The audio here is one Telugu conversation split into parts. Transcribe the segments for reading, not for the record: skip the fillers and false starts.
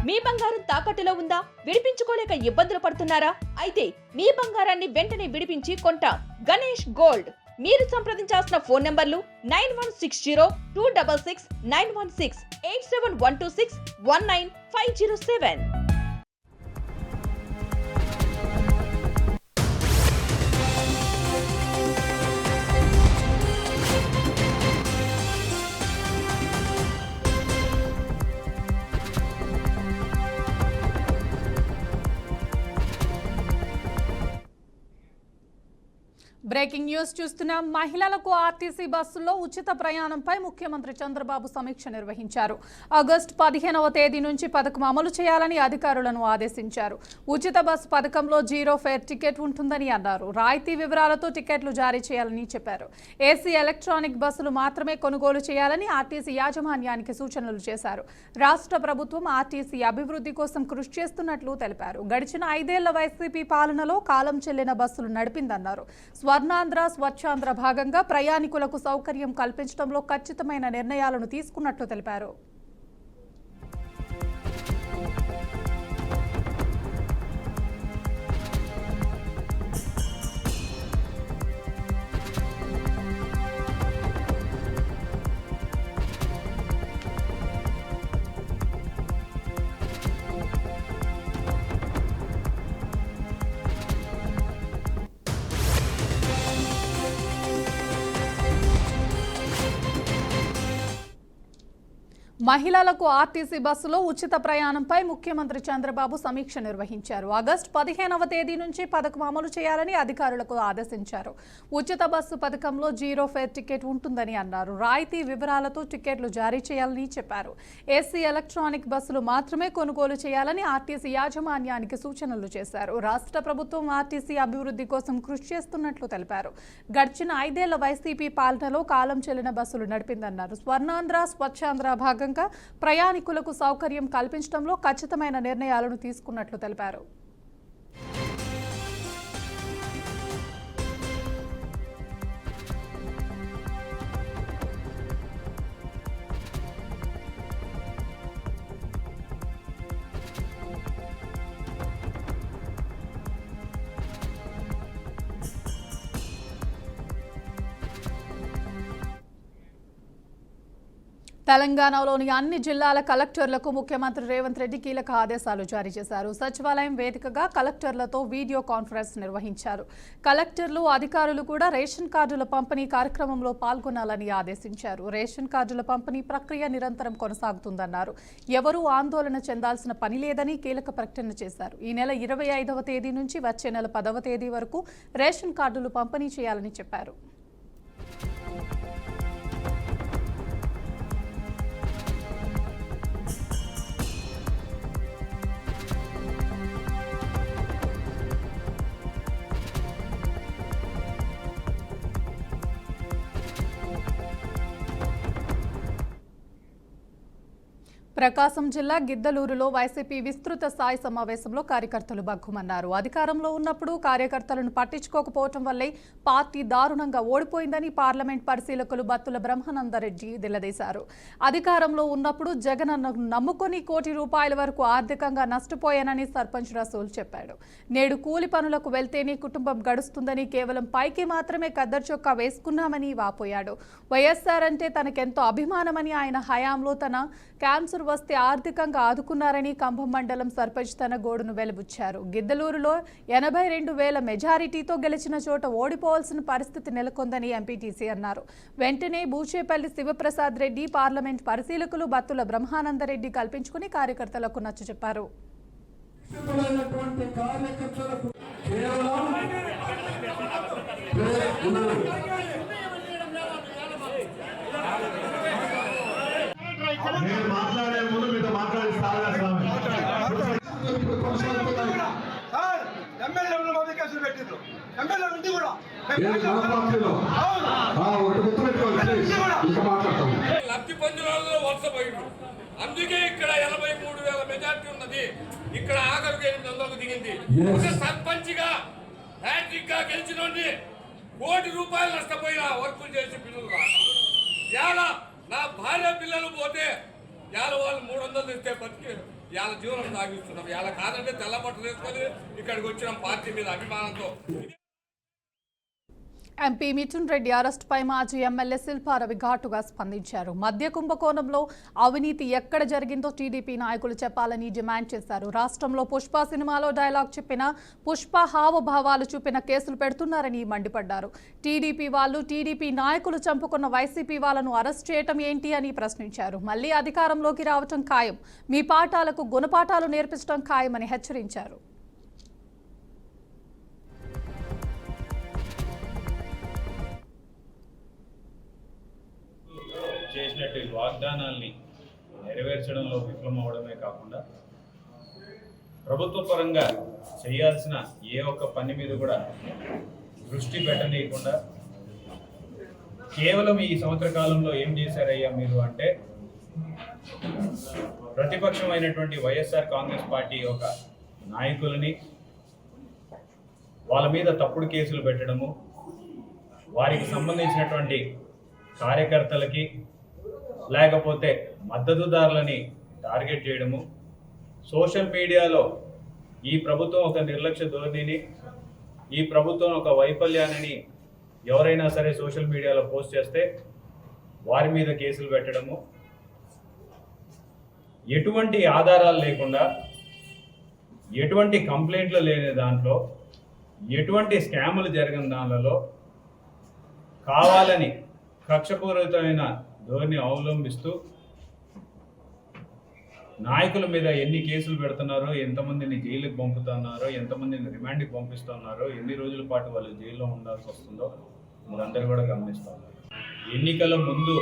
మీ బంగారం తాకట్టులో ఉందా? విడిపించుకోలేక ఇబ్బందులు పడుతున్నారా? అయితే మీ బంగారాన్ని వెంటనే విడిపించి కొంటాం. గణేష్ గోల్డ్. మీరు సంప్రదించాల్సిన ఫోన్ నంబర్లు 9160-266-916, 8712619507. బ్రేకింగ్ న్యూస్ చూస్తున్నాం. మహిళలకు ఆర్టీసీ బస్సుల్లో ఉచిత ప్రయాణంపై ముఖ్యమంత్రి చంద్రబాబు సమీక్ష నిర్వహించారు. ఆగస్టు 15వ తేదీ నుంచి పథకం అమలు చేయాలని అధికారులను ఆదేశించారు. ఉచిత బస్సు పథకంలో జీరో ఫేర్ టికెట్ ఉంటుందని అన్నారు. రాయితీ వివరాలతో టికెట్లు జారీ చేయాలని చెప్పారు. ఏసీ ఎలక్ట్రానిక్ బస్సులు మాత్రమే కొనుగోలు చేయాలని ఆర్టీసీ యాజమాన్యానికి సూచనలు చేశారు. రాష్ట్ర ప్రభుత్వం ఆర్టీసీ అభివృద్ధి కోసం కృషి చేస్తున్నట్లు తెలిపారు. గడిచిన 5 ఏళ్ల వైసీపీ పాలనలో కాలం చెల్లిన బస్సులు నడిపిందన్నారు. స్వర్ణాంధ్ర స్వచ్ఛాంధ్ర భాగంగా ప్రయాణికులకు సౌకర్యం కల్పించడంలో ఖచ్చితమైన నిర్ణయాలను తీసుకున్నట్లు తెలిపారు. మహిళలకు ఆర్టీసీ బస్సులో ఉచిత ప్రయాణంపై ముఖ్యమంత్రి చంద్రబాబు సమీక్ష నిర్వహించారు. ఆగస్టు 15వ తేదీ నుంచి పథకం అమలు చేయాలని అధికారులకు ఆదేశించారు. ఉచిత బస్సు పథకంలో జీరో ఫేర్ టికెట్ ఉంటుందని అన్నారు. రాయితీ వివరాలతో టికెట్లు జారీ చేయాలని చెప్పారు. ఏసీ ఎలక్ట్రానిక్ బస్సులు మాత్రమే కొనుగోలు చేయాలని ఆర్టీసీ యాజమాన్యానికి సూచనలు చేశారు. రాష్ట్ర ప్రభుత్వం ఆర్టీసీ అభివృద్ధి కోసం కృషి చేస్తున్నట్లు తెలిపారు. గడిచిన 5 ఏళ్ల వైసీపీ పాలనలో కాలం చెల్లిన బస్సులు నడిపిందన్నారు. స్వర్ణాంధ్ర స్వచ్ఛాంధ్ర భాగంగా ప్రయాణికులకు సౌకర్యం కల్పించడంలో ఖచ్చితమైన నిర్ణయాలను తీసుకున్నట్లు తెలిపారు. తెలంగాణలోని అన్ని జిల్లాల కలెక్టర్లకు ముఖ్యమంత్రి రేవంత్ రెడ్డి కీలక ఆదేశాలు జారీ చేశారు. సచివాలయం వేదికగా కలెక్టర్లతో వీడియో కాన్ఫరెన్స్ నిర్వహించారు. కలెక్టర్లు, అధికారులు కూడా రేషన్ కార్డుల పంపిణీ కార్యక్రమంలో పాల్గొనాలని ఆదేశించారు. రేషన్ కార్డుల పంపిణీ ప్రక్రియ నిరంతరం కొనసాగుతుందన్నారు. ఎవరూ ఆందోళన చెందాల్సిన పని లేదని కీలక ప్రకటన చేశారు. ఈ నెల 25వ తేదీ నుంచి వచ్చే నెల 10వ తేదీ వరకు రేషన్ కార్డులు పంపిణీ చేయాలని చెప్పారు. ప్రకాశం జిల్లా గిద్దలూరులో వైసీపీ విస్తృత స్థాయి సమావేశంలో కార్యకర్తలు బగ్గుమన్నారు. అధికారంలో ఉన్నప్పుడు కార్యకర్తలను పట్టించుకోకపోవడం వల్లే పార్టీ దారుణంగా ఓడిపోయిందని పార్లమెంట్ పరిశీలకులు బత్తుల బ్రహ్మానందరెడ్డి నిలదీశారు. అధికారంలో ఉన్నప్పుడు జగన్ నమ్ముకొని ₹1 కోటి వరకు ఆర్థికంగా నష్టపోయానని సర్పంచ్ రసూల్ చెప్పాడు. నేడు కూలి పనులకు వెళ్తేనే కుటుంబం గడుస్తుందని, కేవలం పైకి మాత్రమే కద్దరు చొక్కా వేసుకున్నామని వాపోయాడు. వైఎస్ఆర్ అంటే తనకెంతో అభిమానమని, ఆయన హయాంలో తన క్యాన్సర్ వస్తే ఆర్థికంగా ఆదుకున్నారని కంభం మండలం సర్పంచ్ తన గోడును వెలుబుచ్చారు. గిద్దలూరులో 82,000 మెజారిటీతో గెలిచిన చోట ఓడిపోవాల్సిన పరిస్థితి నెలకొందని ఎంపీటీసీ అన్నారు. వెంటనే బూచేపల్లి శివప్రసాద్ రెడ్డి, పార్లమెంట్ పరిశీలకులు బత్తుల బ్రహ్మానందరెడ్డి కల్పించుకుని కార్యకర్తలకు నచ్చచెప్పారు. నేను మాట్లాడే ముందు మీతో మాట్లాడిస్తాను. లబ్ధి పొందిన వాళ్ళలో వరుస పోయిండు. అందుకే ఇక్కడ 83,000 మెజార్టీ ఉన్నది. ఇక్కడ ఆఖరికి 800కు దిగింది. ఒక సర్పంచ్ గా హ్యాట్రిక్ గా గెలిచిన ₹1 కోటి నష్టపోయినా వర్కులు చేసి పిల్లలు నా భార్య పిల్లలు పోతే వాళ్ళు 300 ఇస్తే బతికారు. ఇవాళ జీవనం సాగిస్తున్నాం. ఇవాళ కాదంటే తెల్ల బట్టలు వేసుకొని ఇక్కడికి వచ్చినాం పార్టీ మీద అభిమానంతో. ఎంపీ మిథున్ రెడ్డి అరెస్టుపై మాజీ ఎమ్మెల్యే శిల్పారవి ఘాటుగా స్పందించారు. మద్య కుంభకోణంలో అవినీతి ఎక్కడ జరిగిందో టీడీపీ నాయకులు చెప్పాలని డిమాండ్ చేశారు. రాష్ట్రంలో పుష్ప సినిమాలో డైలాగ్ చెప్పిన పుష్ప హావభావాలు చూపిన కేసులు పెడుతున్నారని మండిపడ్డారు. టీడీపీ వాళ్ళు, టీడీపీ నాయకులు చంపుకున్న వైసీపీ వాళ్ళను అరెస్ట్ చేయటం ఏంటి అని ప్రశ్నించారు. మళ్లీ అధికారంలోకి రావటం ఖాయం, మీ పాఠాలకు గుణపాఠాలు నేర్పించడం ఖాయమని హెచ్చరించారు. చేసినట్టు వాగ్దానాల్ని నెరవేర్చడంలో విఫలమవడమే కాకుండా ప్రభుత్వ పరంగా చేయాల్సిన ఏ ఒక్క పని మీద కూడా దృష్టి పెట్టనీయకుండా కేవలం ఈ సంవత్సర కాలంలో ఏం చేశారయ్యా మీరు అంటే ప్రతిపక్షమైనటువంటి వైఎస్ఆర్ కాంగ్రెస్ పార్టీ యొక్క నాయకులని వాళ్ళ మీద తప్పుడు కేసులు పెట్టడము, వారికి సంబంధించినటువంటి కార్యకర్తలకి లేకపోతే మద్దతుదారులని టార్గెట్ చేయడము, సోషల్ మీడియాలో ఈ ప్రభుత్వం ఒక నిర్లక్ష్య ధోరణిని, ఈ ప్రభుత్వం ఒక వైఫల్యాన్ని ఎవరైనా సరే సోషల్ మీడియాలో పోస్ట్ చేస్తే వారి మీద కేసులు పెట్టడము, ఎటువంటి ఆధారాలు లేకుండా, ఎటువంటి కంప్లైంట్లు లేని దాంట్లో, ఎటువంటి స్కాములు జరిగిన దానిలో కావాలని కక్షపూరితమైన ధోరణి అవలంబిస్తూ నాయకుల మీద ఎన్ని కేసులు పెడుతున్నారో, ఎంతమందిని జైలుకి పంపుతున్నారో, ఎంతమందిని రిమాండ్కి పంపిస్తున్నారో, ఎన్ని రోజుల పాటు వాళ్ళు జైల్లో ఉండాల్సి వస్తుందో మీరందరూ కూడా గమనిస్తున్నారు. ఎన్నికల ముందు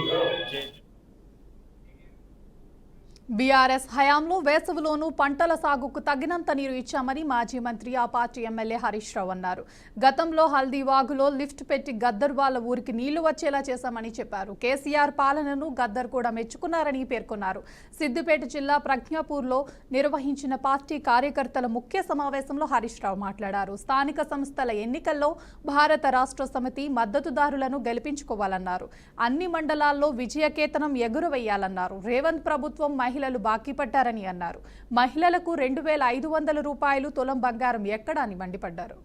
బీఆర్ఎస్ హయాంలో వేసవిలోనూ పంటల సాగుకు తగినంత నీరు ఇచ్చామని మాజీ మంత్రి ఆ పార్టీ ఎమ్మెల్యే హరీష్ రావు అన్నారు. గతంలో హల్దీవాగులో లిఫ్ట్ పెట్టి గద్దర్ వాళ్ళ ఊరికి నీళ్లు వచ్చేలా చేశామని చెప్పారు. కేసీఆర్ పాలనను గద్దర్ కూడా మెచ్చుకున్నారని పేర్కొన్నారు. సిద్దిపేట జిల్లా ప్రజ్ఞాపూర్లో నిర్వహించిన పార్టీ కార్యకర్తల ముఖ్య సమావేశంలో హరీష్ రావు మాట్లాడారు. స్థానిక సంస్థల ఎన్నికల్లో భారత రాష్ట్ర సమితి మద్దతుదారులను గెలిపించుకోవాలన్నారు. అన్ని మండలాల్లో విజయకేతనం ఎగురవేయాలన్నారు. రేవంత్ ప్రభుత్వం మహిళలు బాకీ పడ్డారని అన్నారు. మహిళలకు 2,500 రూపాయలు తులం బంగారం ఎక్కడ అని మండిపడ్డారు.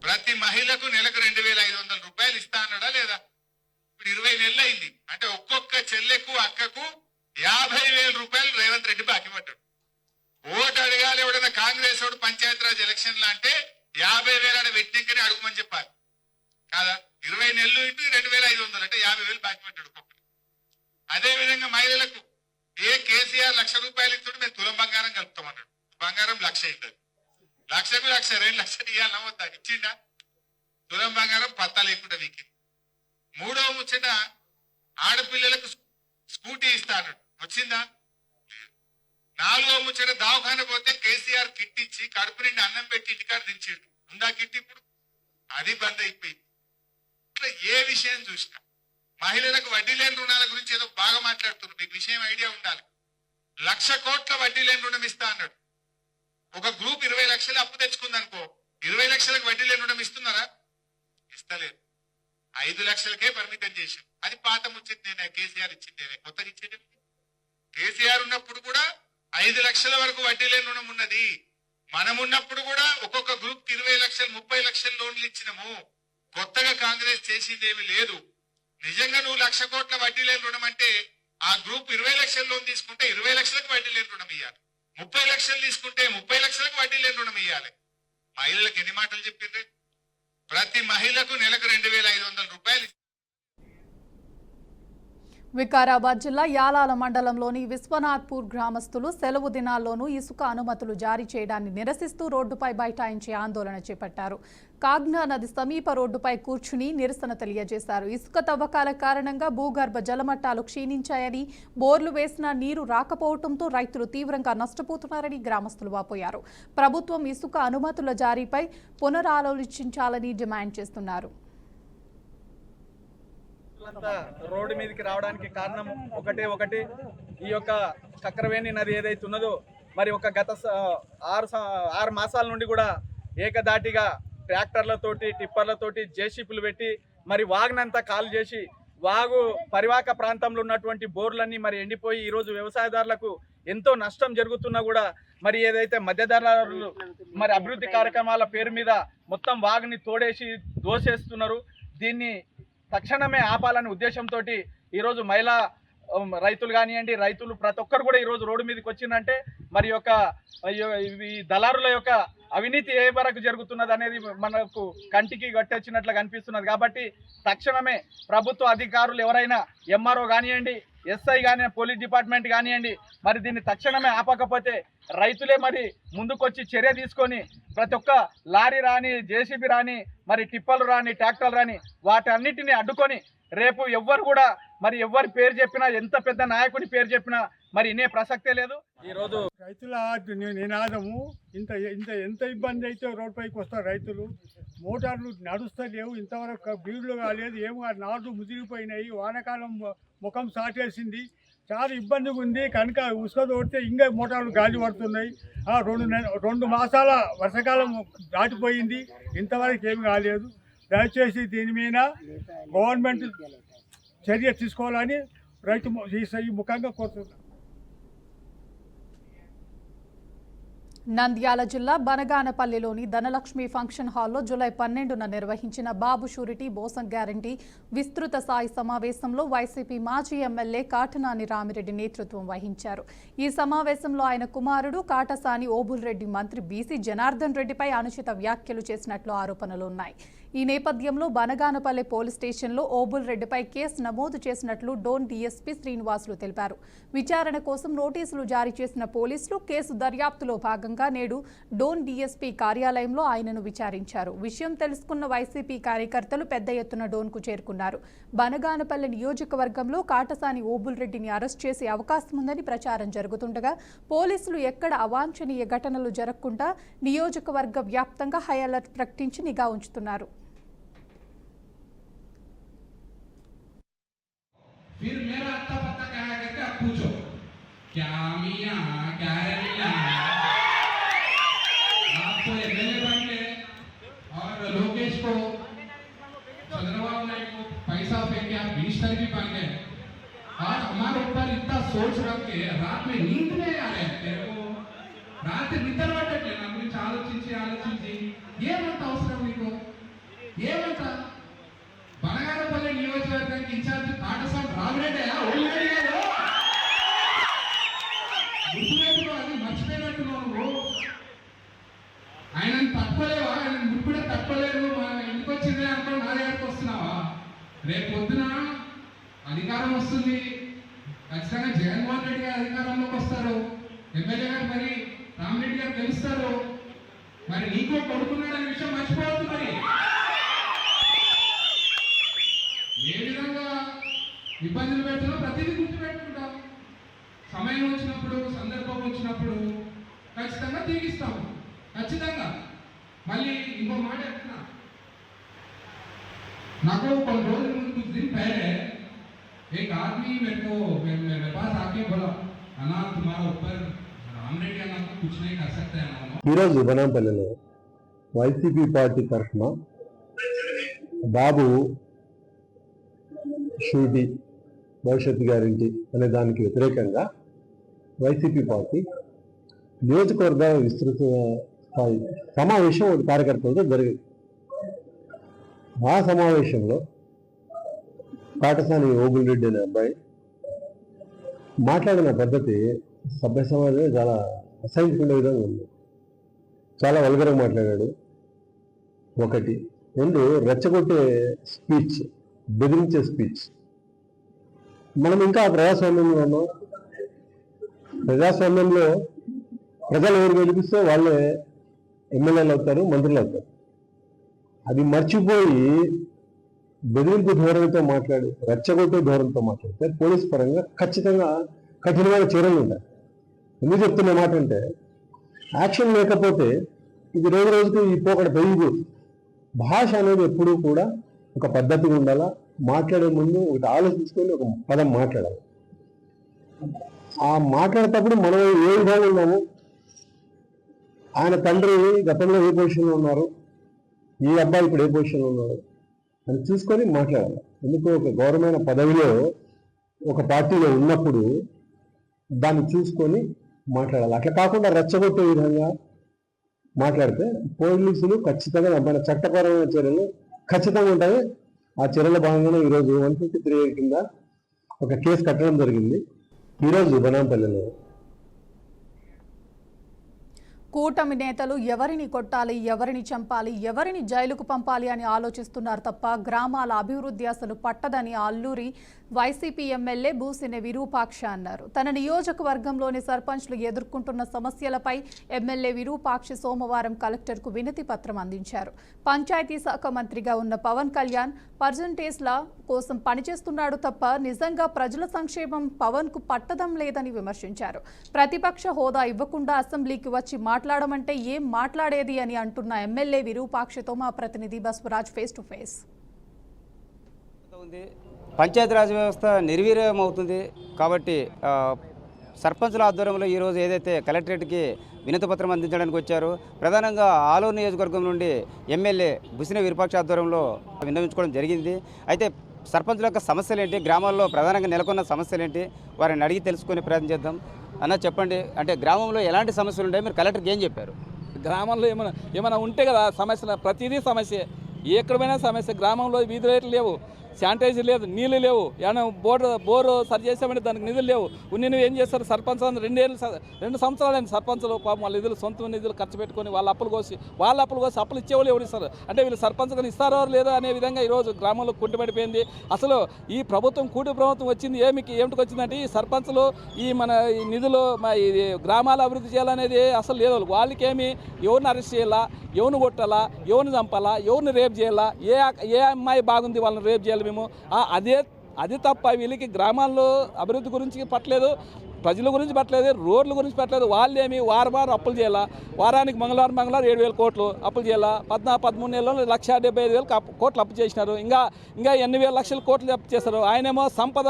ప్రతి మహిళకు నెలకు 2,500 రూపాయలు ఇస్తా అన్నాడా లేదా? ఇప్పుడు 20 నెలలు అయింది అంటే ఒక్కొక్క చెల్లెకు అక్కకు 50,000 రూపాయలు రేవంత్ రెడ్డి బాకీ పడ్డాడు. ఓటు అడగాలి ఎవడన్నా కాంగ్రెస్ వాడు పంచాయతీరాజ్ ఎలక్షన్లు అంటే 50,000 ఆడ వెట్టింకనే అడుగుమని చెప్పాలి కాదా? 20 నెలలు ఇటు 2,500 అంటే 50,000 బాకీ పడ్డాడు ఒక్కొక్కటి. అదే విధంగా మహిళలకు కేసీఆర్ 1,00,000 రూపాయలు ఇస్తాడు, మేము తులం బంగారం కలుపుతామన్నాడు. బంగారం 1,00,000 అవుతుంది. 1,00,000కు 1,00,000 2,00,000 ఇవ్వాలన్నా వద్దా? ఇచ్చిండా? తులం బంగారం పత్తా లేకుండా వీకి. మూడవ ముచ్చట ఆడపిల్లలకు స్కూటీ ఇస్తా అన్నాడు, వచ్చిందా? నాలుగవ ముచ్చట దవాఖాన పోతే కేసీఆర్ కిట్ ఇచ్చి కడుపు నిండి అన్నం పెట్టి ఇంటికాడ దించాడు. ఉందా కిట్? ఇప్పుడు అది బంద్ అయిపోయింది. ఇట్లా ఏ విషయం చూసినా మహిళలకు వడ్డీ లేని రుణాల గురించి ఏదో బాగా మాట్లాడుతున్నారు. మీకు విషయం ఐడియా ఉండాలి. 1,00,000 కోట్ల వడ్డీ లేని రుణం ఇస్తా అన్నాడు. ఒక గ్రూప్ 20 లక్షలు అప్పు తెచ్చుకుందనుకో, 20 లక్షలకు వడ్డీ లేని రుణం ఇస్తున్నారా? ఇస్తలేదు. 5 లక్షలకే పరిమితం చేశారు. అది పాత ముచ్చింది, కేసీఆర్ ఇచ్చింది, కొత్తగా ఇచ్చేది. కేసీఆర్ ఉన్నప్పుడు కూడా 5 లక్షల వరకు వడ్డీ లేని రుణం ఉన్నది. మనం ఉన్నప్పుడు కూడా ఒక్కొక్క గ్రూప్ 20 లక్షలు 30 లక్షల లోన్లు ఇచ్చినాము. కొత్తగా కాంగ్రెస్ చేసింది ఏమీ లేదు. నిజంగా నువ్వు 1,00,000 కోట్ల వడ్డీ లేని రుణం అంటే ఆ గ్రూప్ 20 లక్షల లోన్ తీసుకుంటే 20 లక్షలకు వడ్డీ లేని రుణం ఇవ్వాలి. 30 లక్షలు తీసుకుంటే 30 లక్షలకు వడ్డీ లేని రుణం ఇవ్వాలి. మహిళలకు ఎన్ని మాటలు చెప్పిండ్రు? ప్రతి మహిళకు నెలకు 2,500 రూపాయలు. వికారాబాద్ జిల్లా యాలాల మండలంలోని విశ్వనాథ్పూర్ గ్రామస్తులు సెలవు దినాల్లోనూ ఇసుక అనుమతులు జారీ చేయడాన్ని నిరసిస్తూ రోడ్డుపై బైఠాయించి ఆందోళన చేపట్టారు. కాగ్నా నది సమీప రోడ్డుపై కూర్చుని నిరసన తెలియజేశారు. ఇసుక తవ్వకాల కారణంగా భూగర్భ జలమట్టాలు క్షీణించాయని, బోర్లు వేసినా నీరు రాకపోవడంతో రైతులు తీవ్రంగా నష్టపోతున్నారని గ్రామస్తులు వాపోయారు. ప్రభుత్వం ఇసుక అనుమతుల జారీపై పునరాలోచించాలని డిమాండ్ చేస్తున్నారు. రోడ్డు మీదకి రావడానికి కారణం ఒకటి ఈ యొక్క చక్రవేణి నది ఏదైతే ఉన్నదో మరి ఒక గత 6 మాసాల నుండి కూడా ఏకదాటిగా ట్రాక్టర్లతోటి టిప్పర్లతోటి జేసీపీలు పెట్టి మరి వాగ్నంతా కాల్ చేసి వాగు పరివాహక ప్రాంతంలో ఉన్నటువంటి బోర్లన్నీ మరి ఎండిపోయి ఈరోజు వ్యవసాయదారులకు ఎంతో నష్టం జరుగుతున్నా కూడా మరి ఏదైతే మధ్యధరలు మరి అభివృద్ధి కార్యక్రమాల పేరు మీద మొత్తం వాగుని తోడేసి దోసేస్తున్నారు. దీన్ని తక్షణమే ఆపాలనే ఉద్దేశంతో ఈరోజు మహిళా రైతులు కానివ్వండి, రైతులు ప్రతి ఒక్కరు కూడా ఈరోజు రోడ్డు మీదకి వచ్చిందంటే మరి యొక్క ఈ దళారుల యొక్క అవినీతి ఏ వరకు జరుగుతున్నది అనేది మనకు కంటికి గట్టొచ్చినట్లు కనిపిస్తున్నది. కాబట్టి తక్షణమే ప్రభుత్వ అధికారులు ఎవరైనా ఎంఆర్ఓ కానివ్వండి, ఎస్ఐ కానీ, పోలీస్ డిపార్ట్మెంట్ కానివ్వండి, మరి దీన్ని తక్షణమే ఆపకపోతే రైతులే మరి ముందుకొచ్చి చర్య తీసుకొని ప్రతి ఒక్క లారీ రాని, జేసీబీ రాని, మరి టిప్పర్లు రాని, ట్రాక్టర్లు రాని వాటన్నిటిని అడ్డుకొని రేపు ఎవ్వరు కూడా మరి ఎవరి పేరు చెప్పినా, ఎంత పెద్ద నాయకుడి పేరు చెప్పినా మరి ఇనే ప్రసక్తే లేదు. ఈరోజు రైతుల నినాదము ఎంత ఇబ్బంది అయితే రోడ్ పైకి వస్తారు రైతులు. మోటార్లు నడుస్తలేవు, ఇంతవరకు బీడులు కాలేదు, ఏమో నాటు ముదిరిపోయినాయి, వానాకాలం ముఖం సాటేసింది, చాలా ఇబ్బందిగా ఉంది. కనుక ఉసుక తోడితే ఇంకా మోటార్లు గాలి పడుతున్నాయి. 2 మాసాల వర్షాకాలం దాటిపోయింది, ఇంతవరకు ఏమి కాలేదు. దయచేసి దీని మీద గవర్నమెంట్ చర్య తీసుకోవాలని రైతు ఈ ముఖంగా కోరుతున్నాను. నంద్యాల జిల్లా బనగానపల్లిలోని ధనలక్ష్మి ఫంక్షన్ హాల్లో జూలై 12న నిర్వహించిన బాబు షూరిటీ బోసం గ్యారంటీ విస్తృత స్థాయి సమావేశంలో వైసీపీ మాజీ ఎమ్మెల్యే కాటనాని రామిరెడ్డి నేతృత్వం వహించారు. ఈ సమావేశంలో ఆయన కుమారుడు కాటసాని ఓబుల్రెడ్డి మంత్రి బీసీ జనార్దన్ రెడ్డిపై అనుచిత వ్యాఖ్యలు చేసినట్లు ఆరోపణలు ఉన్నాయి. ఈ నేపథ్యంలో బనగానపల్లి పోలీస్ స్టేషన్లో ఓబుల్రెడ్డిపై కేసు నమోదు చేసినట్లు డోన్ డీఎస్పీ శ్రీనివాసులు తెలిపారు. విచారణ కోసం నోటీసులు జారీ చేసిన పోలీసులు కేసు దర్యాప్తులో భాగంగా నేడు డోన్ డీఎస్పీ కార్యాలయంలో ఆయనను విచారించారు. విషయం తెలుసుకున్న వైసీపీ కార్యకర్తలు పెద్ద ఎత్తున డోన్కు చేరుకున్నారు. బనగానపల్లి నియోజకవర్గంలో కాటసాని ఓబుల్రెడ్డిని అరెస్ట్ చేసే అవకాశం ఉందని ప్రచారం జరుగుతుండగా పోలీసులు ఎక్కడ అవాంఛనీయ ఘటనలు జరగకుండా నియోజకవర్గ వ్యాప్తంగా హై అలర్ట్ ప్రకటించి నిఘా ఉంచుతున్నారు. फिर मेरा अत्ता पत्ता क्या है करके आप पूछो क्या मियाँ क्या है मियाँ आपको एमएलए बन गए और लोकेश को चंद्रबाबू नायडू को पैसा फेंके आप मिनिस्टर भी बन गए और हमारे ऊपर इतना सोच रख के रात में नींद नहीं आ रहे तेरे को रात निद्र पట్టట్లేదు నా గురించి ఆలోచించి ఏమంత అవసరం నీకు ఏమంత బనగానపల్లి నియోజకవర్గానికి ఇన్ఛార్జ్ కాటసాని రామిరెడ్డి ఓల్రెడీ గారు గుర్తుపెట్టుకో, అది మర్చిపోయినట్టున్నావు నువ్వు. ఆయనను తప్పలేవా? ఆయన ముప్పుడే తప్పలేదు, మన ఇంటికి వచ్చిందే అనుకో నా దగ్గరకు వస్తున్నావా? రేపు పొద్దున అధికారం వస్తుంది, ఖచ్చితంగా జగన్మోహన్ రెడ్డి గారు అధికారంలోకి వస్తారు, ఎమ్మెల్యే గారు మరి రామిరెడ్డి గారు గెలుస్తారు. మరి నీకు కొడుకున్నాడనే విషయం మర్చిపోవద్దు. మరి ఏ విధంగా ఇబ్బందులు పెట్టినా ప్రతిదీ గుర్తుపెట్టుకుంటాం. సమయం వచ్చినప్పుడు, సందర్భం వచ్చినప్పుడు ఖచ్చితంగా తీగిస్తాం. ఖచ్చితంగా. మళ్ళీ ఇంకో మాట చెప్తున్నా, నాకు కొన్ని రోజుల ముందు कुछ दिन पहले एक आदमी मेरे पास आके बोला अन्ना तुम्हारा ऊपर रामरेड्डी अन्ना को कुछ नहीं कर सकते अन्ना. ఈరోజు బనాంపల్లిలో వైసీపీ పార్టీ తరఫున బాబు షూరిటీ భవిష్యత్తు గ్యారంటీ అనే దానికి వ్యతిరేకంగా వైసీపీ పార్టీ నియోజకవర్గ విస్తృత స్థాయి సమావేశం ఒక కార్యకర్తలతో జరిగింది. ఆ సమావేశంలో కాటసాని ఓబుల్రెడ్డి అనే అబ్బాయి మాట్లాడిన పద్ధతి సభ్య సమాజమే చాలా అసహించుకునే విధంగా ఉంది. చాలా వల్గర్గా మాట్లాడాడు. 1, 2 రెచ్చగొట్టే స్పీచ్, బెదిరించే స్పీచ్. మనం ఇంకా ప్రజాస్వామ్యంలో ఉన్నాం. ప్రజాస్వామ్యంలో ప్రజలు ఎవరు గెలిపిస్తే వాళ్ళే ఎమ్మెల్యేలు అవుతారు, మంత్రులు అవుతారు. అది మర్చిపోయి బెదిరింపు ధోరణితో మాట్లాడి, రెచ్చగొట్టే ధోరణితో మాట్లాడితే పోలీసు పరంగా ఖచ్చితంగా కఠినమైన చర్యలు ఉంటాయి. ఎందుకు చెప్తున్న మాట అంటే, యాక్షన్ లేకపోతే ఇది రోజు రోజుకి ఈ పోకడ పెరిగిపోతుంది. భాష అనేది ఎప్పుడూ కూడా ఒక పద్ధతిగా ఉండాలా. మాట్లాడే ముందు ఒకటి ఆలోచించుకొని ఒక పదం మాట్లాడాలి. ఆ మాట్లాడేటప్పుడు మనం ఏ విధంగా ఉన్నాము, ఆయన తండ్రి గతంలో ఏ పొజిషన్లో ఉన్నారు, ఈ అబ్బాయి ఇప్పుడు ఏ పొజిషన్లో ఉన్నారు, అని చూసుకొని మాట్లాడాలి. ఎందుకు ఒక గౌరవమైన పదవిలో ఒక పార్టీలో ఉన్నప్పుడు దాన్ని చూసుకొని మాట్లాడాలి. అట్లా కాకుండా రెచ్చగొట్టే విధంగా మాట్లాడితే పోలీసులు ఖచ్చితంగా దానిపైన చట్టపరమైన చర్యలు ఖచ్చితంగా ఉంటాయి. ఆ చర్యల భాగంగానే ఈరోజు 153 కింద ఒక కేసు కట్టడం జరిగింది ఈరోజు బనాంపల్లిలో. కూటమి నేతలు ఎవరిని కొట్టాలి, ఎవరిని చంపాలి, ఎవరిని జైలుకు పంపాలి అని ఆలోచిస్తున్నారు తప్ప గ్రామాల అభివృద్ధి అసలు పట్టదని అల్లూరి వైసీపీ ఎమ్మెల్యే బూసినె విరూపాక్ష అన్నారు. తన నియోజకవర్గంలోని సర్పంచ్లు ఎదుర్కొంటున్న సమస్యలపై ఎమ్మెల్యే విరూపాక్ష సోమవారం కలెక్టర్కు వినతి పత్రం అందించారు. పంచాయతీ శాఖ మంత్రిగా ఉన్న పవన్ కళ్యాణ్ పర్సంటేజ్ల కోసం పనిచేస్తున్నాడు తప్ప నిజంగా ప్రజల సంక్షేమం పవన్కు పట్టడం లేదని విమర్శించారు. ప్రతిపక్ష హోదా ఇవ్వకుండా అసెంబ్లీకి వచ్చి మాట్లాడమంటే ఏం మాట్లాడేది అని అంటున్న ఎమ్మెల్యే విరూపాక్షతో మా ప్రతినిధి Baswaraj face to face. Panchayati Raj వ్యవస్థ నిర్వీర్యం అవుతుంది కాబట్టి సర్పంచుల ఆధ్వర్యంలో ఈరోజు ఏదైతే కలెక్టరేట్కి వినతి పత్రం అందించడానికి వచ్చారో ప్రధానంగా ఆలూరు నియోజకవర్గం నుండి ఎమ్మెల్యే బూసినె విరూపాక్ష ఆధ్వర్యంలో విన్నవించుకోవడం జరిగింది. అయితే సర్పంచుల యొక్క సమస్యలు ఏంటి, గ్రామాల్లో ప్రధానంగా నెలకొన్న సమస్యలు ఏంటి, వారిని అడిగి తెలుసుకునే ప్రయత్నం చేద్దాం. అన్న చెప్పండి, అంటే గ్రామంలో ఎలాంటి సమస్యలు ఉంటాయి, మీరు కలెక్టర్కి ఏం చెప్పారు? గ్రామంలో ఏమైనా ఉంటే కదా సమస్యలు, ప్రతిదీ సమస్య, ఎక్కడైనా సమస్య. గ్రామంలో వీధి లైట్లు లేవు, శానిటైజర్ లేదు, నీళ్ళు లేవు, ఏమైనా బోరు సరి చేసామంటే దానికి నిధులు లేవు. ఉన్నిని ఏం చేస్తారు సర్పంచ్ 2 సంవత్సరాలైంది సర్పంచ్లు పాపం వాళ్ళ నిధులు సొంత నిధులు ఖర్చు పెట్టుకొని వాళ్ళ అప్పులు కోసి అప్పులు ఇచ్చేవాళ్ళు ఎవరు ఇస్తారు అంటే వీళ్ళు సర్పంచ్ కానీ ఇస్తారో లేదో అనే విధంగా ఈరోజు గ్రామంలో కుంటుపడిపోయింది. అసలు ఈ ప్రభుత్వం కూటమి ప్రభుత్వం వచ్చింది ఏమిటికి వచ్చిందంటే ఈ సర్పంచ్లు ఈ నిధులు ఈ గ్రామాల అభివృద్ధి చేయాలనేది అసలు లేదు. వాళ్ళకేమి ఎవరిని అరెస్ట్ చేయాలా, ఎవరిని కొట్టాలా, ఎవరిని చంపాలా, ఎవరిని రేప్ చేయాలా, ఏ అమ్మాయి బాగుంది వాళ్ళని రేప్ చేయాలి మేము, అది తప్ప వీళ్ళకి గ్రామాల్లో అభివృద్ధి గురించి పట్టలేదు, ప్రజల గురించి పట్టలేదు, రోడ్ల గురించి పట్టలేదు. వాళ్ళేమి వారం అప్పులు చేయాలా, వారానికి మంగళవారం 7,000 కోట్లు అప్పులు చేయాలా, 13 నెలల్లో 1,55,000 కోట్లు అప్పు చేసినారు. ఇంకా ఎన్ని వేల లక్షల కోట్లు అప్పు చేస్తారు. ఆయనేమో సంపద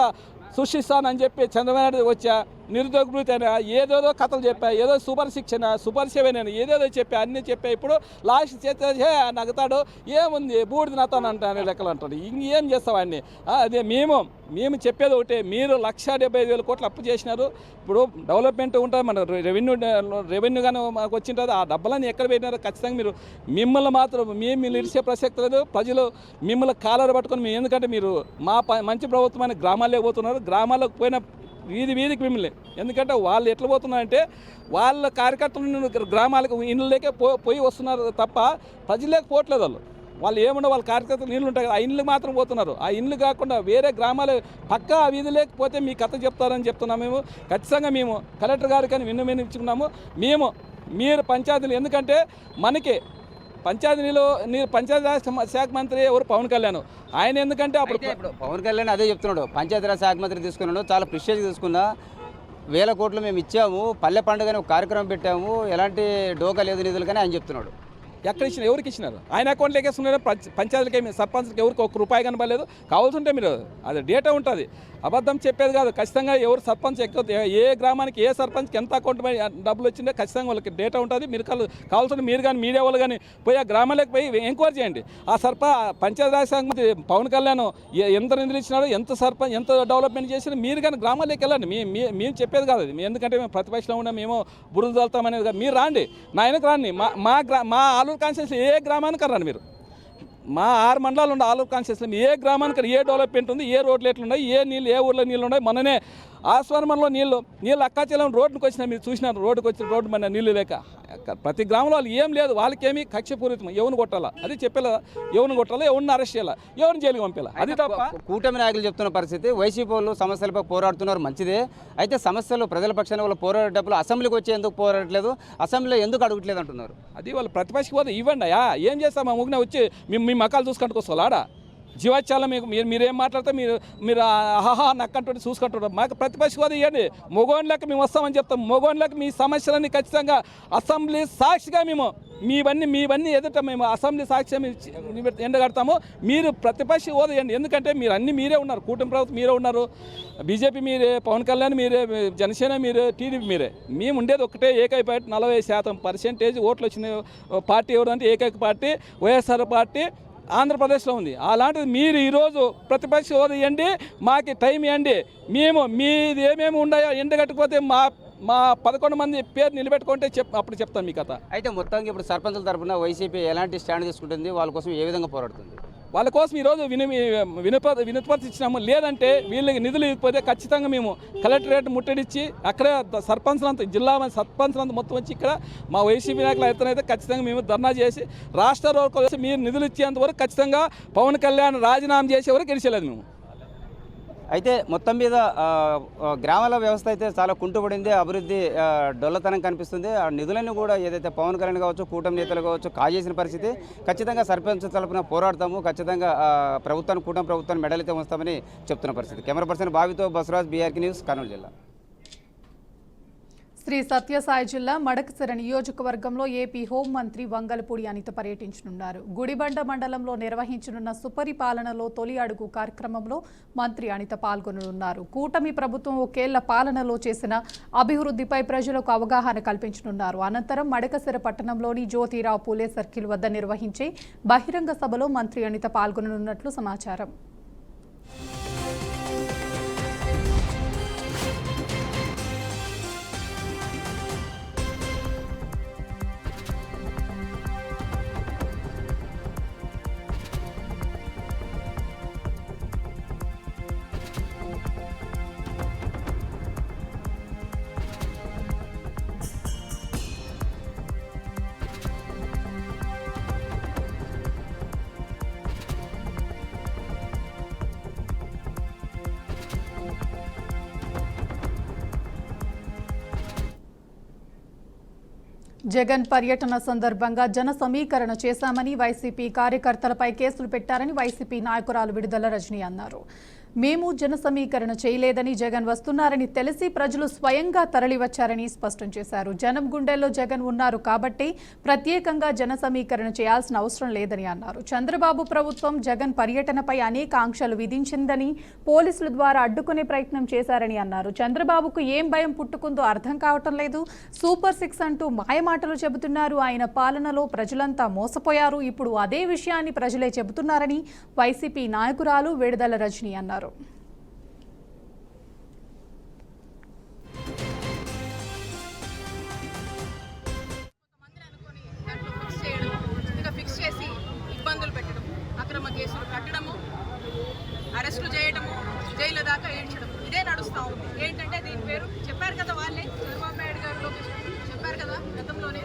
సృష్టిస్తానని చెప్పి చంద్రబాబు నాయుడు వచ్చా నిరుద్యోగ భృతి అయినా ఏదేదో కథలు చెప్పా, ఏదో సూపర్ శిక్షణ సూపర్ సేవైనా ఏదేదో చెప్పా, అన్నీ చెప్పా. ఇప్పుడు లాస్ట్ చేస్తే నగతాడు, ఏముంది బూడిద నాతాను అంటాను లెక్కలు అంటాడు. ఇంకేం చేస్తావు అన్నీ. అదే మేము చెప్పేది ఒకటే, మీరు 1,75,000 కోట్లు అప్పు చేసినారు. ఇప్పుడు డెవలప్మెంట్ ఉంటుంది, మన రెవెన్యూ కానీ మాకు వచ్చింటుంది. ఆ డబ్బులన్నీ ఎక్కడ పెట్టినారో ఖచ్చితంగా మిమ్మల్ని మాత్రం మేము ఇడిచే ప్రసక్తి లేదు. ప్రజలు మిమ్మల్ని కాలర్ పట్టుకొని మేము, ఎందుకంటే మీరు మా మంచి ప్రభుత్వం అని గ్రామాల్లో పోతున్నారు. గ్రామాలకు పోయిన వీధికి మిమ్మల్ని, ఎందుకంటే వాళ్ళు ఎట్లా పోతున్నారంటే వాళ్ళ కార్యకర్తలు గ్రామాలకు ఇండ్లకే పోయి వస్తున్నారు తప్ప ప్రజలేక పోవట్లేదు. వాళ్ళు ఏమన్నా వాళ్ళ కార్యకర్తలు ఇండ్లు ఉంటాయి కదా, ఆ ఇండ్లు మాత్రం పోతున్నారు. ఆ ఇండ్లు కాకుండా వేరే గ్రామాలు పక్కా ఆ వీధి లేకపోతే మీ కథ చెప్తారని చెప్తున్నాము. మేము ఖచ్చితంగా మేము కలెక్టర్ గారికి అని విన్నవించుకున్నాము. మీరు పంచాయతీలు, ఎందుకంటే మనకి పంచాయతీరాజ్ శాఖ మంత్రి ఎవరు పవన్ కళ్యాణ్. ఆయన ఎందుకంటే అప్పుడు పవన్ కళ్యాణ్ అదే చెప్తున్నాడు, పంచాయతీరాజ్ శాఖ మంత్రి తీసుకున్నాడు, చాలా ప్రిస్టేజ్ తీసుకున్నా, 1,000 కోట్లు మేము ఇచ్చాము, పల్లె పండుగని ఒక కార్యక్రమం పెట్టాము, ఎలాంటి డోకా లేదు నిధులు కానీ ఆయన చెప్తున్నాడు. ఎక్కడ ఇచ్చినా ఎవరికి ఇచ్చినారు? ఆయన అకౌంట్లో ఎక్కేస్తున్నారు. పంచాయతీలకి సర్పంచ్కి ఎవరికి 1 రూపాయి కనబడలేదు. కావాల్సింటే మీరు అది డేటా ఉంటుంది, అబద్ధం చెప్పేది కాదు. ఖచ్చితంగా ఎవరు సర్పంచ్ ఏ గ్రామానికి ఏ సర్పంచ్కి ఎంత అకౌంట్ డబ్బులు వచ్చిందో ఖచ్చితంగా వాళ్ళకి డేటా ఉంటుంది. మీరు కావాల్సింటే మీరు కానీ మీడియా వాళ్ళు కానీ పోయి ఆ గ్రామాలకు పోయి ఎంక్వైరీ చేయండి. ఆ పంచాయతీరాజ్ శాఖ మంత్రి పవన్ కళ్యాణ్ ఎంత నిధులు ఇచ్చినాడో, ఎంత డెవలప్మెంట్ చేసినా మీరు కానీ గ్రామాల్లోకి వెళ్ళండి. మేము చెప్పేది కాదు అది. ఎందుకంటే మేము ప్రతిపక్షంలో ఉన్నా, మేము బురద చల్లుతామనేది కాదు. మీరు రాండి, నా వెనక రాండి. మా ఆలూరు కాన్స్టిట్యూన్సీ ఏ గ్రామానికి రండి. మీరు మా 6 మండలాలు ఉండే ఆలూరు కాన్స్టిట్యూన్సీ ఏ గ్రామానికి ఏ డెవలప్మెంట్ ఉంది, ఏ రోడ్లు ఎట్లున్నాయి, ఏ నీళ్ళు, ఏ ఊర్లో నీళ్ళు ఉన్నాయి. మొన్ననే ఆస్వారమంలో నీళ్ళు అక్కాచెల్లం రోడ్డుకి వచ్చినా మీరు చూసినారు. రోడ్డుకి వచ్చిన రోడ్డు మన నీళ్ళు లేక ప్రతి గ్రామంలో వాళ్ళు ఏం లేదు. వాళ్ళకేమీ కక్షపూరితం, ఎవరిని కొట్టాలా అది చెప్పేలా, ఎవరిని కొట్టాలా, ఎవరిని అరెస్ట్ చేయాలా, ఎవరిని జైలుకి పంపేలా, అది తప్ప. కూటమి నాయకులు చెప్తున్న పరిస్థితి, వైసీపీ వాళ్ళు సమస్యలపై పోరాడుతున్నారు, మంచిదే. అయితే సమస్యలు ప్రజల పక్షాన వాళ్ళు పోరాడేటప్పుడు అసెంబ్లీకి వచ్చి ఎందుకు పోరాడట్లేదు, అసెంబ్లీలో ఎందుకు అడగట్లేదు అంటున్నారు. అది వాళ్ళు ప్రతిపక్షకి పోతే ఇవ్వండి అయ్యా, ఏం చేస్తాం మా ముగ్గునే వచ్చి మీ మకాలు చూసుకుంటూ వస్తాం ఆడ జీవాచాలం. మీరేం మాట్లాడితే మీరు ఆహా నక్కంటుంటే చూసుకుంటారు. మాకు ప్రతిపక్ష హోదా ఇవ్వండి, మొగోన్లకి మేము వస్తామని చెప్తాం. మొగోన్లకి మీ సమస్యలన్నీ ఖచ్చితంగా అసెంబ్లీ సాక్షిగా మీవన్నీ ఎదుట మేము అసెంబ్లీ సాక్షి ఎండగడతాము. మీరు ప్రతిపక్ష హోదా ఇవ్వండి, ఎందుకంటే మీరే ఉన్నారు, కూటమి ప్రభుత్వం మీరే ఉన్నారు, బీజేపీ మీరే, పవన్ కళ్యాణ్ మీరే, జనసేన మీరే, టీడీపీ మీరే. మేము ఉండేది ఒకటే ఏకైక పార్టీ. 40% ఓట్లు వచ్చిన పార్టీ ఎవరంటే ఏకైక పార్టీ వైఎస్ఆర్ పార్టీ. ఆంధ్రప్రదేశ్లో ఉంది. అలాంటిది మీరు ఈరోజు ప్రతిపక్ష హోదా ఇవ్వండి, మాకు టైం ఇవ్వండి, మేము మీది ఏమేమి ఉన్నాయో ఎండగట్టకపోతే మా 11 మంది పేరు నిలబెట్టుకుంటే అప్పుడు చెప్తాను మీ కథ. అయితే మొత్తానికి ఇప్పుడు సర్పంచుల తరఫున వైసీపీ ఎలాంటి స్టాండ్ తీసుకుంటుంది, వాళ్ళ కోసం ఏ విధంగా పోరాడుతుంది? వాళ్ళ కోసం ఈరోజు వినతి ఇచ్చినాము. లేదంటే వీళ్ళకి నిధులు ఇవ్వకపోతే ఖచ్చితంగా మేము కలెక్టరేట్ ముట్టడిచ్చి అక్కడ సర్పంచ్లంతా జిల్లా సర్పంచ్లంతా మొత్తం వచ్చి ఇక్కడ మా వైసీపీ నాయకులు ఎత్తనైతే ఖచ్చితంగా మేము ధర్నా చేసి రాష్ట్ర వరకు మీరు నిధులు ఇచ్చేంత వరకు ఖచ్చితంగా పవన్ కళ్యాణ్ రాజీనామా చేసే వరకు గెలిచలేదు మేము. అయితే మొత్తం మీద గ్రామాల వ్యవస్థ అయితే చాలా కుంటుపడింది, అభివృద్ధి డొల్లతనం కనిపిస్తుంది. ఆ నిధులన్నీ కూడా ఏదైతే పవన్ కళ్యాణ్ కావచ్చు, కూటమి నేతలు కావచ్చు కాజేసిన పరిస్థితి. ఖచ్చితంగా సర్పంచ్ తరపున పోరాడతాము, ఖచ్చితంగా ప్రభుత్వాన్ని కూటమి ప్రభుత్వాన్ని మెడలితే ఉంచుతామని చెప్తున్న పరిస్థితి. Camera person బావితో Basavaraj, బీఆర్కి news, Kurnool జిల్లా. శ్రీ సత్యసాయి జిల్లా మడకసిర నియోజకవర్గంలో ఏపీ హోంమంత్రి వంగలపూడి అనిత పర్యటించనున్నారు. గుడిబండ మండలంలో నిర్వహించనున్న సుపరిపాలనలో తొలి అడుగు కార్యక్రమంలో మంత్రి అనిత పాల్గొననున్నారు. కూటమి ప్రభుత్వం ఒకేళ్ల పాలనలో చేసిన అభివృద్ధిపై ప్రజలకు అవగాహన కల్పించనున్నారు. అనంతరం మడకసిర పట్టణంలోని జ్యోతిరావు పూలే సర్కిల్ వద్ద నిర్వహించే బహిరంగ సభలో మంత్రి అనిత పాల్గొననున్నట్లు సమాచారం. జగన్ పర్యటన సందర్భంగా జన సమీకరణ చేశామని వైసీపీ కార్యకర్తలపై కేసులు పెట్టారని వైసీపీ నాయకురాలు విడుదల రజని అన్నారు. మేము జన సమీకరణ చేయలేదని, జగన్ వస్తున్నారని తెలిసి ప్రజలు స్వయంగా తరలివచ్చారని స్పష్టం చేశారు. జనం గుండెల్లో జగన్ ఉన్నారు కాబట్టి ప్రత్యేకంగా జన సమీకరణ చేయాల్సిన అవసరం లేదని అన్నారు. చంద్రబాబు ప్రభుత్వం జగన్ పర్యటనపై అనేక ఆంక్షలు విధించిందని, పోలీసుల ద్వారా అడ్డుకునే ప్రయత్నం చేశారని అన్నారు. చంద్రబాబుకు ఏం భయం పుట్టుకుందో అర్థం కావటం లేదు. సూపర్ 6 అంటూ మాయమాటలు చెబుతున్నారు. ఆయన పాలనలో ప్రజలంతా మోసపోయారు. ఇప్పుడు అదే విషయాన్ని ప్రజలే చెబుతున్నారని వైసీపీ నాయకురాలు విడుదల రజని అన్నారు. ఫిక్స్ చేసి ఇబ్బందులు పెట్టడం, అక్రమ కేసులు కట్టడము, అరెస్టులు చేయడము, జైలు దాకా ఏడ్చడం, ఇదే నడుస్తూ ఉంది. ఏంటంటే దీని పేరు చెప్పారు కదా వాళ్ళే, చంద్రబాబు నాయుడు గారు లోకేష్ చెప్పారు కదా గతంలోనే,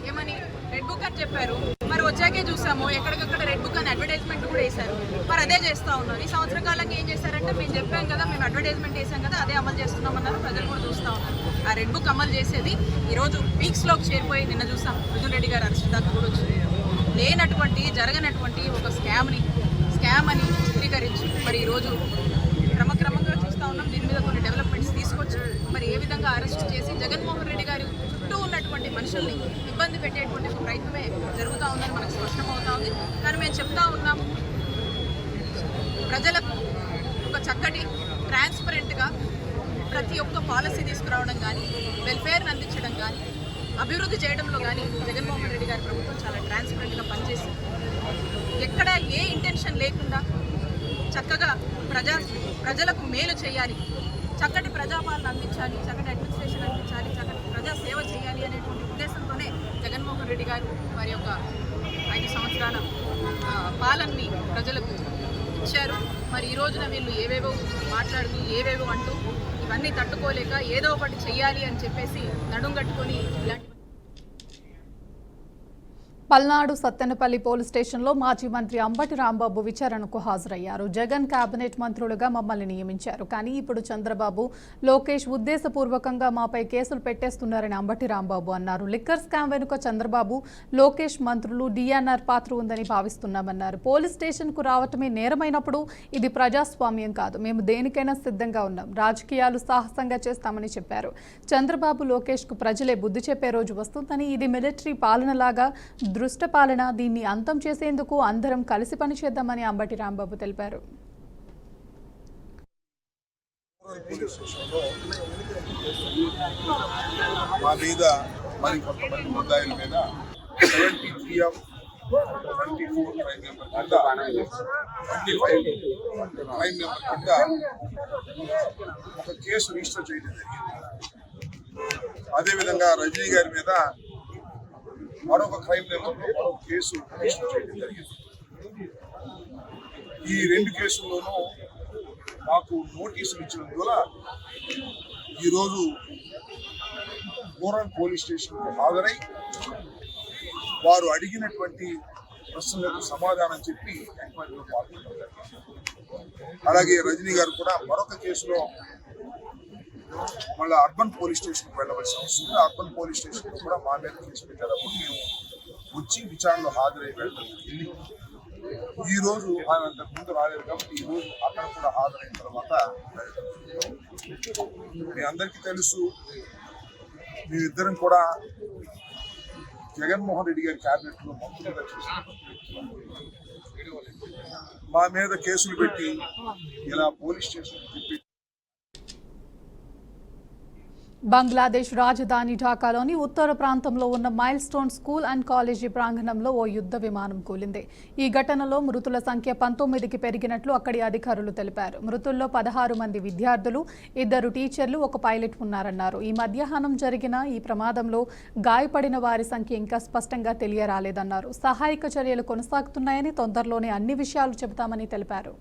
ఏమని రెడ్ బుక్ అని చెప్పారు. మరి వచ్చాకే చూసాము ఎక్కడికక్కడ రెడ్ బుక్ అని అడ్వర్టైజ్మెంట్ కూడా వేశారు. మరి అదే చేస్తూ ఉన్నారు. ఈ సంవత్సర కాలంగా ఏం చేశారంటే మేము చెప్పాం కదా, మేము అడ్వర్టైజ్మెంట్ వేసాం కదా, అదే అమలు చేస్తున్నామన్నారు. ప్రజలు కూడా చూస్తూ ఉన్నారు. ఆ రెడ్ బుక్ అమలు చేసేది ఈరోజు పీక్స్లోకి చేరిపోయి నిన్న చూసాం మిథున్ రెడ్డి గారు అరెస్ట్ దాకా కూడా వచ్చింది. లేనటువంటి జరగనటువంటి ఒక స్కామ్ అని చిత్రీకరించి మరి ఈరోజు క్రమక్రమంగా చూస్తూ ఉన్నాం. దీని మీద కొన్ని డెవలప్మెంట్స్ తీసుకొచ్చి మరి ఏ విధంగా అరెస్ట్ చేసి జగన్మోహన్ రెడ్డి గారి చుట్టూ ఉన్నటువంటి మనుషుల్ని ఇబ్బంది పెట్టేటువంటి ఒక ప్రయత్నమే జరుగుతూ ఉందని మనకు స్పష్టమవుతా ఉంది. కానీ మేము చెప్తా ఉన్నాము, ప్రజలకు ఒక చక్కటి ట్రాన్స్పరెంట్గా ప్రతి ఒక్క పాలసీ తీసుకురావడం కానీ, వెల్ఫేర్ని అందించడం కానీ, అభివృద్ధి చేయడంలో కానీ జగన్మోహన్ రెడ్డి గారి ప్రభుత్వం చాలా ట్రాన్స్పరెంట్గా పనిచేసింది. ఎక్కడ ఏ ఇంటెన్షన్ లేకుండా చక్కగా ప్రజలకు మేలు చేయాలి, చక్కటి ప్రజాపాలన అందించాలి, చక్కటి అడ్మినిస్ట్రేషన్ అందించాలి, చక్కటి ప్రజా సేవ చేయాలి అనేటువంటి ఉద్దేశంతోనే జగన్మోహన్ రెడ్డి గారు వారి యొక్క 5 సంవత్సరాల పాలనని ప్రజలకు ఇచ్చారు. మరి ఈ రోజున వీళ్ళు ఏవేవో మాట్లాడుతూ ఏవేవో అంటూ ఇవన్నీ తట్టుకోలేక ఏదో ఒకటి చెయ్యాలి అని చెప్పేసి నడుం కట్టుకొని ఇలాంటి పల్నాడు సత్తెనపల్లి పోలీస్ స్టేషన్లో మాజీ మంత్రి అంబటి రాంబాబు విచారణకు హాజరయ్యారు. జగన్ కేబినెట్ మంత్రులుగా మమ్మల్ని నియమించారు, కానీ ఇప్పుడు చంద్రబాబు, లోకేష్ ఉద్దేశపూర్వకంగా మాపై కేసులు పెట్టేస్తున్నారని అంబటి రాంబాబు అన్నారు. లిక్కర్ స్కామ్ వెనుక చంద్రబాబు, లోకేష్ మంత్రులు, డిఎన్ఆర్ పాత్ర ఉందని భావిస్తున్నామన్నారు. పోలీస్ స్టేషన్కు రావటమే నేరమైనప్పుడు ఇది ప్రజాస్వామ్యం కాదు. మేము దేనికైనా సిద్ధంగా ఉన్నాం. రాజకీయాలు సాహసంగా చేస్తామని చెప్పారు. చంద్రబాబు, లోకేష్కు ప్రజలే బుద్ధి చెప్పే రోజు వస్తుందని, ఇది మిలిటరీ పాలనలాగా దృష్ట పాలన, దీన్ని అంతం చేసేందుకు అందరం కలిసి పనిచేద్దామని అంబటి రాంబాబు తెలిపారు. మా మీద మరి కొంతమంది ముద్దాయిల మీద 73 ఆఫ్ 24 క్రైమ్ నెంబర్ కింద 25 క్రైమ్ నెంబర్ కింద ఒక కేసు రిజిస్టర్ చేయడం జరిగింది. అదేవిధంగా రజనీ గారి మీద మరొక క్రైమ్ నెంబర్లో మరొక కేసు రిజిస్టర్ చేయడం జరిగింది. ఈ 2 కేసుల్లోనూ మాకు నోటీసులు ఇచ్చినందువల్ల ఈరోజు గోరన్ పోలీస్ స్టేషన్కు హాజరై వారు అడిగినటువంటి ప్రశ్నలకు సమాధానం చెప్పి ఎంక్వైరీలో పాల్గొన్నారు. అలాగే రజనీ గారు కూడా మరొక కేసులో మళ్ళీ అర్బన్ పోలీస్ స్టేషన్కి వెళ్ళవలసిన అవసరం ఉంది. అర్బన్ పోలీస్ స్టేషన్లో కూడా మా మీద కేసు పెట్టేటప్పుడు మేము వచ్చి విచారణలో హాజరై వెళ్ళడం జరిగింది. ఈ రోజు ఆయన అంతకు ముందు రాలేదు కాబట్టి ఈ రోజు అక్కడ కూడా హాజరైన తర్వాత మీ అందరికీ తెలుసు, మేమిద్దరం కూడా జగన్మోహన్ రెడ్డి గారి క్యాబినెట్ లో మంత్రులుగా చేశాం. మా మీద కేసులు పెట్టి ఇలా పోలీస్ స్టేషన్ తిప్పి బంగ్లాదేశ్ రాజధాని ఢాకాలోని ఉత్తర ప్రాంతంలో ఉన్న mile stone school and college ప్రాంగణంలో ఓ యుద్ధ విమానం కూలింది. ఈ ఘటనలో మృతుల సంఖ్య 19కి పెరిగినట్లు అక్కడి అధికారులు తెలిపారు. మృతుల్లో 16 మంది విద్యార్థులు, 2 టీచర్లు, 1 పైలట్ ఉన్నారన్నారు. ఈ మధ్యాహ్నం జరిగిన ఈ ప్రమాదంలో గాయపడిన వారి సంఖ్య ఇంకా స్పష్టంగా తెలియరాలేదన్నారు. సహాయక చర్యలు కొనసాగుతున్నాయని, తొందరలోనే అన్ని విషయాలు చెబుతామని తెలిపారు.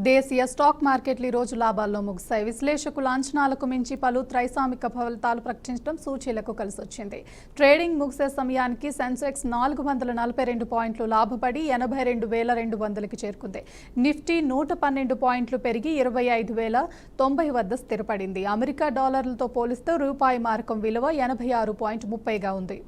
దేశీయ స్టాక్ మార్కెట్లు ఈ రోజు లాభాల్లో ముగిశాయి. విశ్లేషకుల అంచనాలకు మించి పలు త్రైమాసిక ఫలితాలు ప్రకటించడం సూచీలకు కలిసొచ్చింది. ట్రేడింగ్ ముగిసే సమయానికి సెన్సెక్స్ 442 పాయింట్లు లాభపడి 82,200కి చేరుకుంది. నిఫ్టీ 112 పాయింట్లు పెరిగి 25,090 వద్ద స్థిరపడింది. అమెరికా డాలర్లతో పోలిస్తే రూపాయి మారకం విలువ 86.30గా ఉంది.